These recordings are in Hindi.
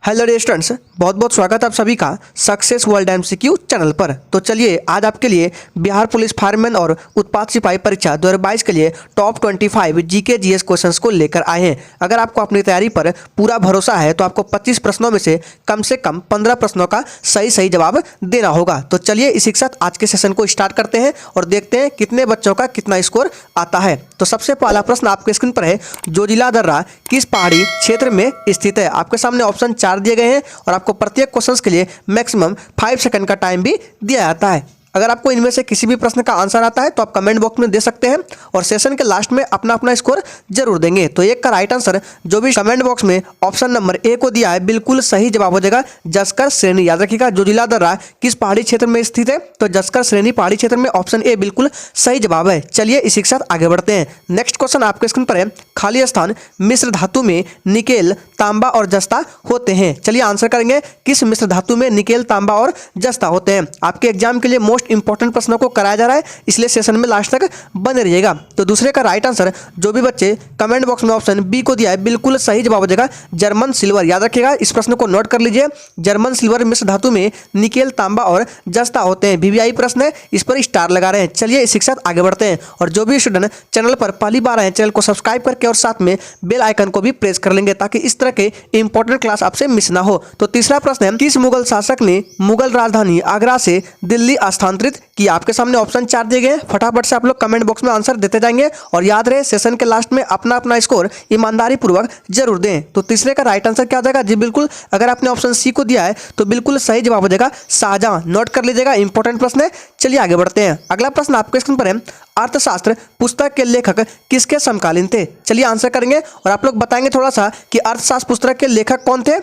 हेलो डियर स्टूडेंट्स, बहुत बहुत स्वागत है आप सभी का सक्सेस वर्ल्ड एमसीक्यू चैनल पर। तो चलिए आज आपके लिए बिहार पुलिस फायरमैन और उत्पाद सिपाही परीक्षा 2022 के लिए टॉप 25 जीके जीएस क्वेश्चंस को लेकर आए हैं। अगर आपको अपनी तैयारी पर पूरा भरोसा है तो आपको 25 प्रश्नों में से कम 15 प्रश्नों का सही जवाब देना होगा। तो चलिए इसी के साथ आज के सेशन को स्टार्ट करते हैं और देखते हैं कितने बच्चों का कितना स्कोर आता है। तो सबसे पहला प्रश्न आपके स्क्रीन पर है, जोजिला दर्रा किस पहाड़ी क्षेत्र में स्थित है। आपके सामने ऑप्शन 4 दिए गए हैं और आपको प्रत्येक क्वेश्चंस के लिए मैक्सिमम 5 सेकंड का टाइम भी दिया जाता है। अगर आपको इनमें से किसी भी प्रश्न का आंसर आता है तो आप कमेंट बॉक्स में दे सकते हैं और सेशन के लास्ट में अपना अपना स्कोर जरूर देंगे। तो एक का राइट आंसर जो भी कमेंट बॉक्स में ऑप्शन नंबर ए को दिया है बिल्कुल सही जवाब हो जाएगा जस्कर श्रेणी। याद रखिएगा, जोजिला दर्रा किस पहाड़ी क्षेत्र में स्थित है तो जस्कर श्रेणी पहाड़ी क्षेत्र में, ऑप्शन ए बिल्कुल सही जवाब है। चलिए इसी के साथ आगे बढ़ते हैं। नेक्स्ट क्वेश्चन आपके स्क्रीन पर है, खाली स्थान मिश्र धातु में निकेल, तांबा और जस्ता होते हैं। चलिए आंसर करेंगे, किस मिश्र धातु में निकेल, तांबा और जस्ता होते हैं। आपके एग्जाम के लिए मोस्ट इंपॉर्टेंट प्रश्नों को कराया जा रहा है, इसलिए सेशन में लास्ट तक बने रहिएगा। तो दूसरे का राइट आंसर जो भी बच्चे कमेंट बॉक्स में ऑप्शन बी को दिया है बिल्कुल सही जवाब हो जाएगा जर्मन सिल्वर। याद रखिएगा, इस प्रश्न को नोट कर लीजिए, जर्मन सिल्वर मिश्र धातु में निकेल, तांबा और जस्ता होते हैं। वीवीआई प्रश्न है, इस पर स्टार लगा रहे हैं। चलिए इसी के साथ आगे बढ़ते हैं और जो भी स्टूडेंट चैनल पर पहली बार आए चैनल को सब्सक्राइब करके और साथ में बेल आइकन को भी प्रेस कर लेंगे ताकि इस तरह के इंपॉर्टेंट क्लास आपसे मिस ना हो। तो तीसरा प्रश्न है, किस मुगल शासक ने मुगल राजधानी आगरा से दिल्ली स्थानांतरित किया। आपके सामने ऑप्शन 4 दिए गए, फटाफट से आप लोग कमेंट बॉक्स में आंसर देते जाएंगे और याद रहे सेशन के लास्ट में अपना अपना स्कोर ईमानदारी पूर्वक जरूर दें। तो तीसरे का राइट आंसर क्या हो जाएगा जी बिल्कुल, अगर आपने ऑप्शन सी को दिया है तो बिल्कुल सही जवाब हो जाएगा शाहजहां। नोट कर लीजिएगा, इंपॉर्टेंट प्रश्न है। चलिए आगे बढ़ते हैं। अगला प्रश्न आपके स्क्रीन पर है, अर्थशास्त्र पुस्तक के लेखक किसके समकालीन थे। चलिए आंसर करेंगे और आप लोग बताएंगे थोड़ा सा कि अर्थशास्त्र पुस्तक के लेखक कौन थे।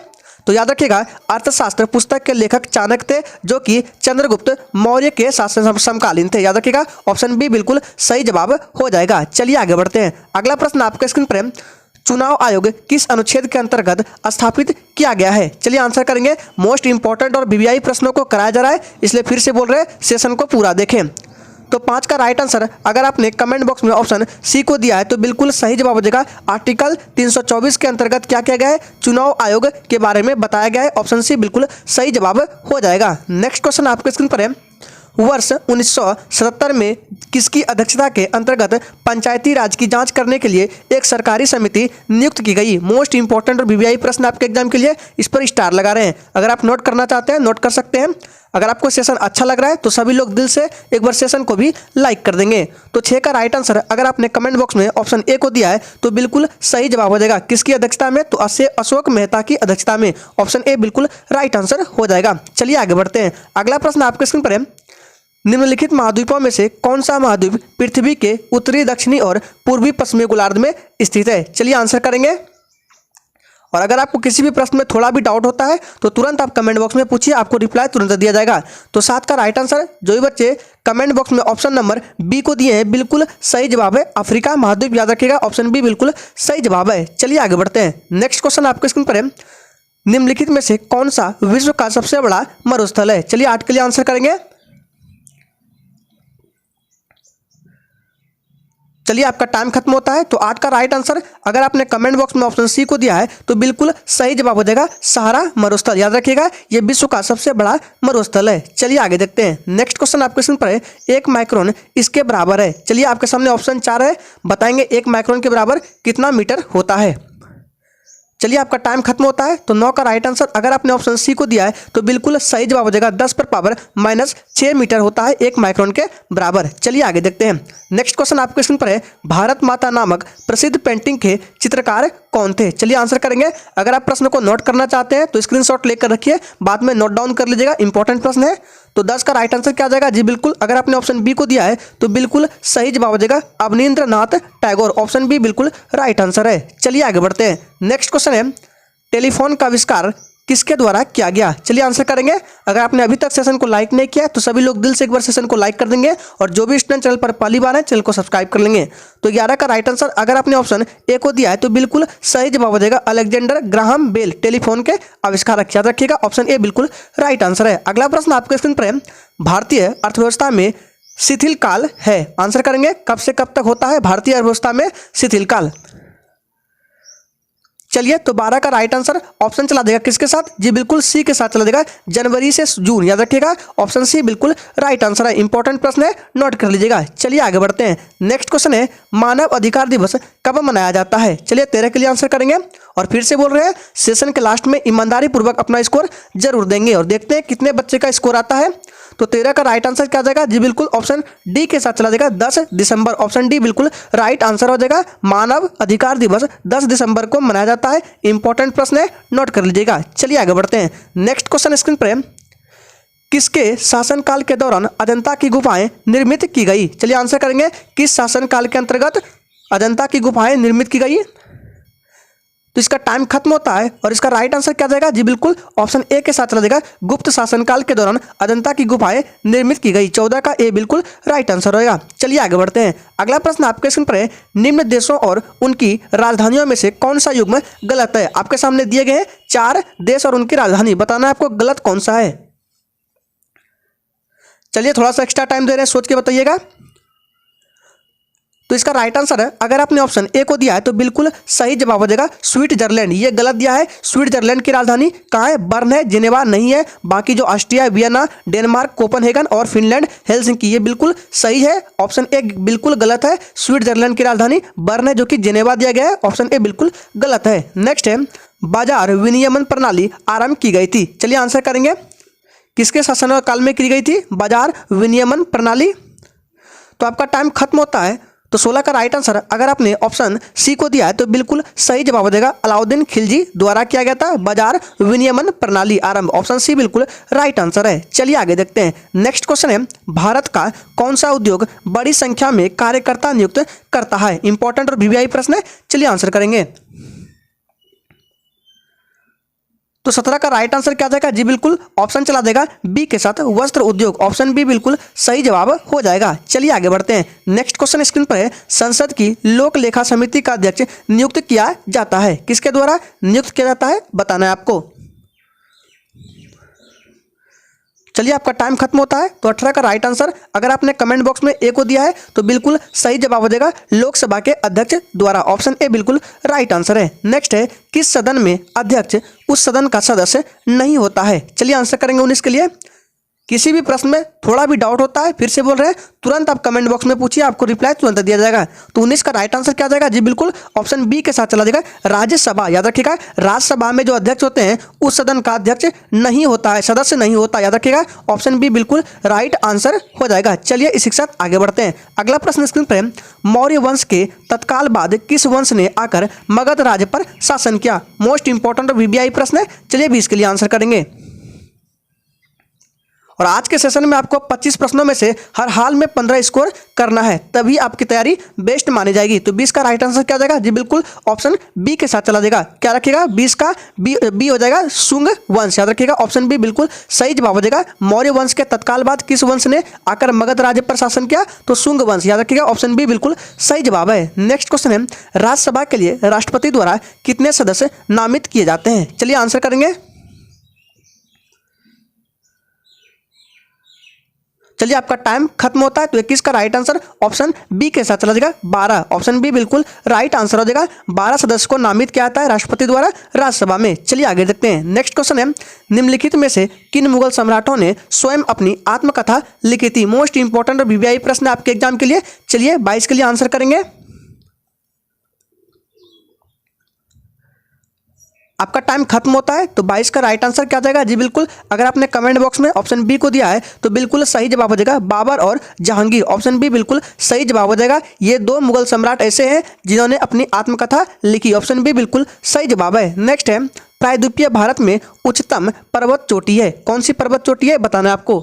तो याद रखिएगा, अर्थशास्त्र पुस्तक के लेखक चाणक्य थे जो कि चंद्रगुप्त मौर्य के शासन समकालीन थे। याद रखिएगा, ऑप्शन बी बिल्कुल सही जवाब हो जाएगा। चलिए आगे बढ़ते हैं। अगला प्रश्न आपके स्क्रीन पर है, चुनाव आयोग किस अनुच्छेद के अंतर्गत स्थापित किया गया है। चलिए आंसर करेंगे, मोस्ट इंपॉर्टेंट और वीवीआई प्रश्नों को कराया जा रहा है, इसलिए फिर से बोल रहे हैं सेशन को पूरा देखें। तो 5 का राइट आंसर अगर आपने कमेंट बॉक्स में ऑप्शन सी को दिया है तो बिल्कुल सही जवाब हो जाएगा आर्टिकल 324 के अंतर्गत क्या किया गया है, चुनाव आयोग के बारे में बताया गया है। ऑप्शन सी बिल्कुल सही जवाब हो जाएगा। नेक्स्ट क्वेश्चन आपके स्क्रीन पर है, वर्ष 1977 में किसकी अध्यक्षता के अंतर्गत पंचायती राज की जांच करने के लिए एक सरकारी समिति नियुक्त की गई। मोस्ट इंपॉर्टेंट और वीवीआई प्रश्न आपके एग्जाम के लिए, इस पर स्टार लगा रहे हैं। अगर आप नोट करना चाहते हैं नोट कर सकते हैं। अगर आपको सेशन अच्छा लग रहा है तो सभी लोग दिल से एक बार सेशन को भी लाइक कर देंगे। तो 6 का राइट आंसर अगर आपने कमेंट बॉक्स में ऑप्शन ए को दिया है तो बिल्कुल सही जवाब हो जाएगा किसकी अध्यक्षता में, तो अशोक मेहता की अध्यक्षता में। ऑप्शन ए बिल्कुल राइट आंसर हो जाएगा। चलिए आगे बढ़ते हैं। अगला प्रश्न आपके स्क्रीन पर है, निम्नलिखित महाद्वीपों में से कौन सा महाद्वीप पृथ्वी के उत्तरी, दक्षिणी और पूर्वी पश्चिमी गोलार्ध में स्थित है। चलिए आंसर करेंगे और अगर आपको किसी भी प्रश्न में थोड़ा भी डाउट होता है तो तुरंत आप कमेंट बॉक्स में पूछिए, आपको रिप्लाई तुरंत दिया जाएगा। तो 7 का राइट आंसर जो भी बच्चे कमेंट बॉक्स में ऑप्शन नंबर बी को दिए हैं बिल्कुल सही जवाब है अफ्रीका महाद्वीप। याद रखिएगा, ऑप्शन बी बिल्कुल सही जवाब है। चलिए आगे बढ़ते हैं। नेक्स्ट क्वेश्चन आपके स्क्रीन पर है, निम्नलिखित में से कौन सा विश्व का सबसे बड़ा मरुस्थल है। चलिए 8 के लिए आंसर करेंगे। चलिए आपका टाइम खत्म होता है। तो 8 का राइट आंसर अगर आपने कमेंट बॉक्स में ऑप्शन सी को दिया है तो बिल्कुल सही जवाब हो जाएगा सहारा मरुस्थल। याद रखिएगा, ये विश्व का सबसे बड़ा मरुस्थल है। चलिए आगे देखते हैं। नेक्स्ट क्वेश्चन आपके स्क्रीन पर है, 1 माइक्रोन इसके बराबर है। चलिए आपके सामने ऑप्शन 4 है, बताएंगे 1 माइक्रोन के बराबर कितना मीटर होता है। चलिए आपका टाइम खत्म होता है। तो 9 का राइट आंसर अगर आपने ऑप्शन सी को दिया है तो बिल्कुल सही जवाब हो जाएगा 10⁻⁻6 मीटर होता है 1 माइक्रोन के बराबर। चलिए आगे देखते हैं। नेक्स्ट क्वेश्चन आपके स्क्रीन पर है, भारत माता नामक प्रसिद्ध पेंटिंग के चित्रकार कौन थे। चलिए आंसर करेंगे। अगर आप प्रश्न को नोट करना चाहते हैं तो स्क्रीनशॉट लेकर रखिए, बाद में नोट डाउन कर लीजिएगा, इंपॉर्टेंट प्रश्न है। तो 10 का राइट आंसर क्या आ जाएगा जी बिल्कुल, अगर आपने ऑप्शन बी को दिया है तो बिल्कुल सही जवाब हो जाएगा अवनींद्रनाथ टैगोर। ऑप्शन बी बिल्कुल राइट आंसर है। चलिए आगे बढ़ते हैं। नेक्स्ट क्वेश्चन है, टेलीफोन का आविष्कार किसके द्वारा किया गया। चलिए आंसर करेंगे। अगर आपने अभी तक सेशन को लाइक नहीं किया तो सभी लोग दिल से एक बार सेशन को लाइक कर देंगे और जो भी स्टूडेंट चैनल पर पहली बार है चैनल को सब्सक्राइब कर लेंगे। तो 11 का राइट आंसर अगर आपने ऑप्शन ए को दिया है तो बिल्कुल सही जवाब हो जाएगा अलेक्जेंडर ग्राहम बेल टेलीफोन के आविष्कारक। याद रखिएगा, ऑप्शन ए बिल्कुल राइट आंसर है। अगला प्रश्न आपके स्क्रीन पर है, भारतीय अर्थव्यवस्था में शिथिल काल है। आंसर करेंगे, कब से कब तक होता है भारतीय अर्थव्यवस्था में शिथिल काल। चलिए तो 12 का राइट आंसर ऑप्शन चला देगा किसके साथ जी बिल्कुल सी के साथ चला देगा, जनवरी से जून। याद रखिएगा ऑप्शन सी बिल्कुल राइट आंसर है। इंपॉर्टेंट प्रश्न है, नोट कर लीजिएगा। चलिए आगे बढ़ते हैं। नेक्स्ट क्वेश्चन है मानव अधिकार दिवस कब मनाया जाता है। चलिए 13 के लिए आंसर करेंगे और फिर से बोल रहे हैं सेशन के लास्ट में ईमानदारी पूर्वक अपना स्कोर जरूर देंगे और देखते हैं कितने बच्चे का स्कोर आता है। तो 13 का राइट आंसर क्या आ जाएगा जी बिल्कुल ऑप्शन डी के साथ चला जाएगा 10 दिसंबर। ऑप्शन डी बिल्कुल राइट आंसर हो जाएगा। मानव अधिकार दिवस 10 दिसंबर को मनाया जाता है। इंपॉर्टेंट प्रश्न है, नोट कर लीजिएगा। चलिए आगे बढ़ते हैं। नेक्स्ट क्वेश्चन स्क्रीन पर किसके शासनकाल के दौरान अजंता की गुफाएं निर्मित की गई। चलिए आंसर करेंगे किस शासनकाल के अंतर्गत अजंता की गुफाएं निर्मित की गई। तो इसका टाइम खत्म होता है और इसका राइट आंसर क्या जाएगा जी बिल्कुल ऑप्शन ए के साथ चला जाएगा। गुप्त शासनकाल के दौरान अजंता की गुफाएं निर्मित की गई। 14 का ए बिल्कुल राइट आंसर होगा। चलिए आगे बढ़ते हैं। अगला प्रश्न आपके स्क्रीन पर है निम्न देशों और उनकी राजधानियों में से कौन सा युग्म गलत है। आपके सामने दिए गए हैं 4 देश और उनकी राजधानी, बताना है आपको गलत कौन सा है। चलिए थोड़ा सा एक्स्ट्रा टाइम दे रहे हैं, सोच के बताइएगा। तो इसका राइट आंसर है अगर आपने ऑप्शन ए को दिया है तो बिल्कुल सही जवाब हो जाएगा स्विट्जरलैंड। ये गलत दिया है। स्विट्जरलैंड की राजधानी कहाँ है, बर्न है, जिनेवा नहीं है। बाकी जो ऑस्ट्रिया, वियना, डेनमार्क, कोपनहेगन और फिनलैंड, हेलसिंकी, ये बिल्कुल सही है। ऑप्शन ए बिल्कुल गलत है। स्विट्जरलैंड की राजधानी बर्न है जो कि जिनेवा दिया गया है। ऑप्शन ए बिल्कुल गलत है। नेक्स्ट है बाजार विनियमन प्रणाली आरंभ की गई थी। चलिए आंसर करेंगे किसके शासनकाल में की गई थी बाजार विनियमन प्रणाली। तो आपका टाइम खत्म होता है। तो 16 का राइट आंसर अगर आपने ऑप्शन सी को दिया है तो बिल्कुल सही जवाब देगा अलाउद्दीन खिलजी द्वारा किया गया था बाजार विनियमन प्रणाली आरंभ। ऑप्शन सी बिल्कुल राइट आंसर है। चलिए आगे देखते हैं। नेक्स्ट क्वेश्चन है भारत का कौन सा उद्योग बड़ी संख्या में कार्यकर्ता नियुक्त करता है। इंपॉर्टेंट और वीवीआई प्रश्न है। चलिए आंसर करेंगे। तो 17 का राइट आंसर क्या जाएगा जी बिल्कुल ऑप्शन चला देगा बी के साथ वस्त्र उद्योग। ऑप्शन बी बिल्कुल सही जवाब हो जाएगा। चलिए आगे बढ़ते हैं। नेक्स्ट क्वेश्चन स्क्रीन पर है संसद की लोक लेखा समिति का अध्यक्ष नियुक्त किया जाता है। किसके द्वारा नियुक्त किया जाता है बताना है आपको। चलिए आपका टाइम खत्म होता है। तो 18 का राइट आंसर अगर आपने कमेंट बॉक्स में ए को दिया है तो बिल्कुल सही जवाब हो जाएगा लोकसभा के अध्यक्ष द्वारा। ऑप्शन ए बिल्कुल राइट आंसर है। नेक्स्ट है किस सदन में अध्यक्ष उस सदन का सदस्य नहीं होता है। चलिए आंसर करेंगे 19 के लिए। किसी भी प्रश्न में थोड़ा भी डाउट होता है फिर से बोल रहे हैं तुरंत आप कमेंट बॉक्स में पूछिए, आपको रिप्लाई तुरंत दिया जाएगा। तो 19 का राइट आंसर क्या जाएगा जी बिल्कुल ऑप्शन बी के साथ चला जाएगा राज्यसभा। याद रखिएगा राज्यसभा में जो अध्यक्ष होते हैं उस सदन का अध्यक्ष नहीं होता है, सदस्य नहीं होता। याद रखिएगा ऑप्शन बी बिल्कुल राइट आंसर हो जाएगा। चलिए इसी के साथ आगे बढ़ते हैं। अगला प्रश्न स्क्रीन पर मौर्य वंश के तत्काल बाद किस वंश ने आकर मगध राज्य पर शासन किया। मोस्ट इंपॉर्टेंट और वीवीआई प्रश्न है। चलिए भी इसके लिए आंसर करेंगे और आज के सेशन में आपको 25 प्रश्नों में से हर हाल में 15 स्कोर करना है, तभी आपकी तैयारी बेस्ट मानी जाएगी। तो 20 का राइट आंसर क्या जाएगा जी बिल्कुल ऑप्शन बी के साथ चला देगा। क्या रखिएगा 20 का बी हो जाएगा शुंग वंश। याद रखिएगा ऑप्शन बी बिल्कुल सही जवाब हो जाएगा। मौर्य वंश के तत्काल बाद किस वंश ने आकर मगध राज्य पर शासन किया तो शुंग वंश। याद रखिएगा ऑप्शन बी बिल्कुल सही जवाब है। नेक्स्ट क्वेश्चन है राज्यसभा के लिए राष्ट्रपति द्वारा कितने सदस्य नामित किए जाते हैं। चलिए आंसर करेंगे। चलिए आपका टाइम खत्म होता है। तो 21 का राइट आंसर ऑप्शन बी के साथ चला जाएगा 12। ऑप्शन बी बिल्कुल राइट आंसर हो जाएगा। 12 सदस्य को नामित किया जाता है राष्ट्रपति द्वारा राज्यसभा में। चलिए आगे देखते हैं। नेक्स्ट क्वेश्चन है निम्नलिखित में से किन मुगल सम्राटों ने स्वयं अपनी आत्मकथा लिखी थी। मोस्ट इंपॉर्टेंट और वीवीआई प्रश्न आपके एग्जाम के लिए। चलिए 22 के लिए आंसर करेंगे। आपका टाइम खत्म होता है। तो 22 का राइट आंसर क्या जाएगा जी बिल्कुल अगर आपने कमेंट बॉक्स में ऑप्शन बी को दिया है तो बिल्कुल सही जवाब हो जाएगा बाबर और जहांगीर। ऑप्शन बी बिल्कुल सही जवाब हो जाएगा। ये 2 मुगल सम्राट ऐसे हैं जिन्होंने अपनी आत्मकथा लिखी। ऑप्शन बी बिल्कुल सही जवाब है। नेक्स्ट है प्रायद्वीपीय भारत में उच्चतम पर्वत चोटी है। कौन सी पर्वत चोटी है बताना है आपको।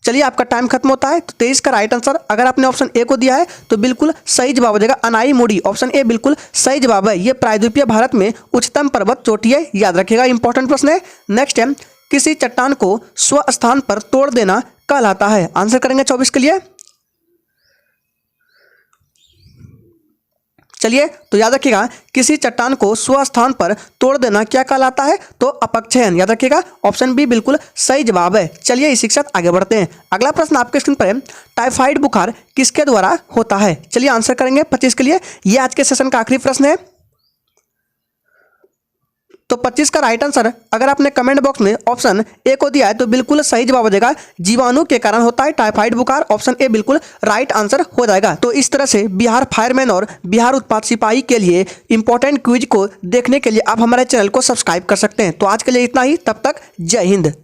चलिए आपका टाइम खत्म होता है। तो 23 का राइट आंसर अगर आपने ऑप्शन ए को दिया है तो बिल्कुल सही जवाब हो जाएगा अनाई मुड़ी। ऑप्शन ए बिल्कुल सही जवाब है। ये प्रायद्वीपीय भारत में उच्चतम पर्वत चोटी है। याद रखिएगा इंपॉर्टेंट प्रश्न है। नेक्स्ट है किसी चट्टान को स्वस्थान पर तोड़ देना कहलाता है। आंसर करेंगे 24 के लिए। चलिए तो याद रखिएगा, किसी चट्टान को स्वस्थान पर तोड़ देना क्या कहलाता है? तो अपक्षयन। याद रखिएगा, ऑप्शन बी बिल्कुल सही जवाब है। चलिए इसी के साथ आगे बढ़ते हैं। अगला प्रश्न आपके स्क्रीन पर है, टाइफाइड बुखार किसके द्वारा होता है? चलिए आंसर करेंगे 25 के लिए। यह आज के सेशन का आखिरी प्रश्न है। तो 25 का राइट आंसर अगर आपने कमेंट बॉक्स में ऑप्शन ए को दिया है तो बिल्कुल सही जवाब हो जाएगा, जीवाणु के कारण होता है टाइफाइड बुखार। ऑप्शन ए बिल्कुल राइट आंसर हो जाएगा। तो इस तरह से बिहार फायरमैन और बिहार उत्पाद सिपाही के लिए इंपॉर्टेंट क्विज को देखने के लिए आप हमारे चैनल को सब्सक्राइब कर सकते हैं। तो आज के लिए इतना ही, तब तक जय हिंद।